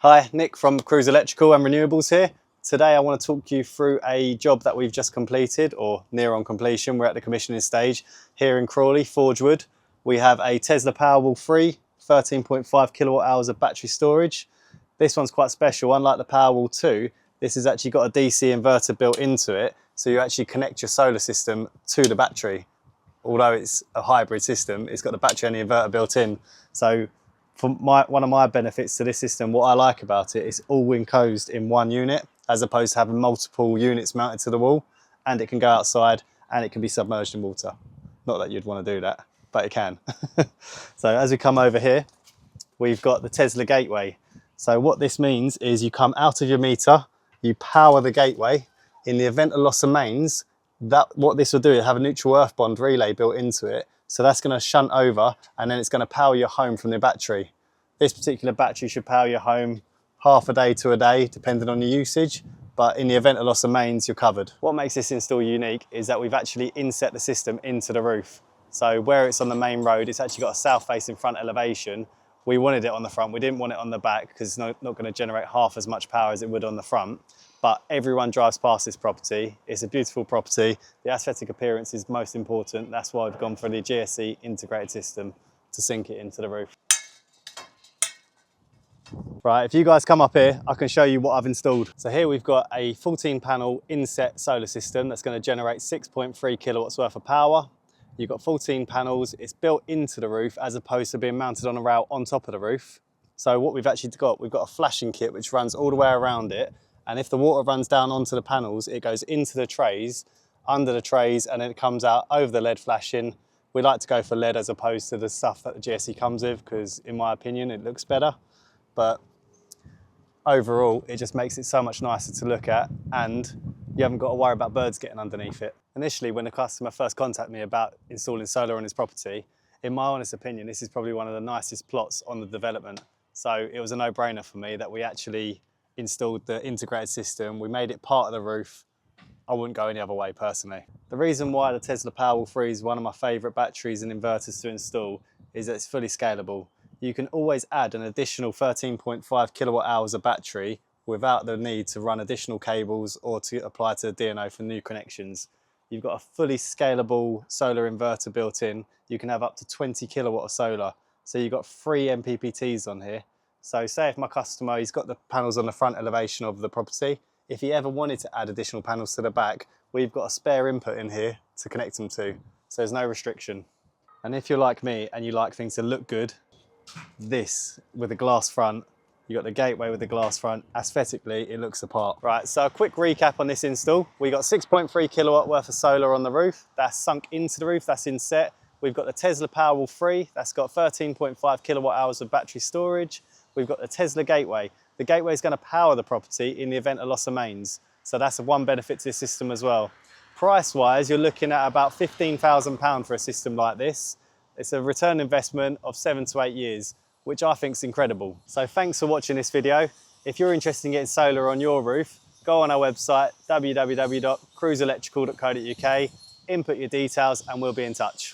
Hi, Nick from Cruise Electrical and Renewables here. Today I want to talk you through a job that we've just completed, or near on completion. We're at the commissioning stage here in Crawley, Forgewood. We have a Tesla Powerwall 3, 13.5 kilowatt hours of battery storage. This one's quite special. Unlike the Powerwall 2, this has actually got a DC inverter built into it, so you actually connect your solar system to the battery. Although it's a hybrid system, it's got the battery and the inverter built in. So one of my benefits to this system, what I like about it, is all enclosed in one unit, as opposed to having multiple units mounted to the wall, and it can go outside and it can be submerged in water. Not that you'd want to do that, but it can. So as we come over here, we've got the Tesla gateway. So what this means is you come out of your meter, you power the gateway. In the event of loss of mains, what this will do is have a neutral earth bond relay built into it. So that's going to shunt over and then it's going to power your home from the battery. This particular battery should power your home half a day to a day, depending on your usage. But in the event of loss of mains, you're covered. What makes this install unique is that we've actually inset the system into the roof. So where it's on the main road, it's actually got a south-facing front elevation. We wanted it on the front. We didn't want it on the back because it's not going to generate half as much power as it would on the front. But everyone drives past this property. It's a beautiful property. The aesthetic appearance is most important. That's why we've gone for the GSE integrated system to sink it into the roof. Right, if you guys come up here, I can show you what I've installed. So here we've got a 14 panel inset solar system that's going to generate 6.3 kilowatts worth of power. You've got 14 panels. It's built into the roof as opposed to being mounted on a rail on top of the roof. So what we've actually got, we've got a flashing kit which runs all the way around it. And if the water runs down onto the panels, it goes into the trays, under the trays, and then it comes out over the LED flashing. We like to go for LED as opposed to the stuff that the GSE comes with, because in my opinion, it looks better. But overall, it just makes it so much nicer to look at, and you haven't got to worry about birds getting underneath it. Initially, when the customer first contacted me about installing solar on his property, in my honest opinion, this is probably one of the nicest plots on the development. So it was a no-brainer for me that we actually installed the integrated system. We made it part of the roof. I wouldn't go any other way personally. The reason why the Tesla Powerwall 3 is one of my favourite batteries and inverters to install is that it's fully scalable. You can always add an additional 13.5 kilowatt hours of battery without the need to run additional cables or to apply to the DNO for new connections. You've got a fully scalable solar inverter built in. You can have up to 20 kilowatt of solar. So you've got 3 MPPTs on here. So say if my customer, he's got the panels on the front elevation of the property, if he ever wanted to add additional panels to the back, we've got a spare input in here to connect them to. So there's no restriction. And if you're like me and you like things to look good, this with a glass front, you've got the gateway with the glass front, aesthetically it looks the part. Right, so a quick recap on this install. We got 6.3 kilowatt worth of solar on the roof. That's sunk into the roof, that's inset. We've got the Tesla Powerwall 3, that's got 13.5 kilowatt hours of battery storage. We've got the Tesla gateway. The gateway is going to power the property in the event of loss of mains. So that's one benefit to this system as well. Price-wise, you're looking at about £15,000 for a system like this. It's a return investment of 7 to 8 years, which I think is incredible. So thanks for watching this video. If you're interested in getting solar on your roof, go on our website, www.cruiseelectrical.co.uk, input your details and we'll be in touch.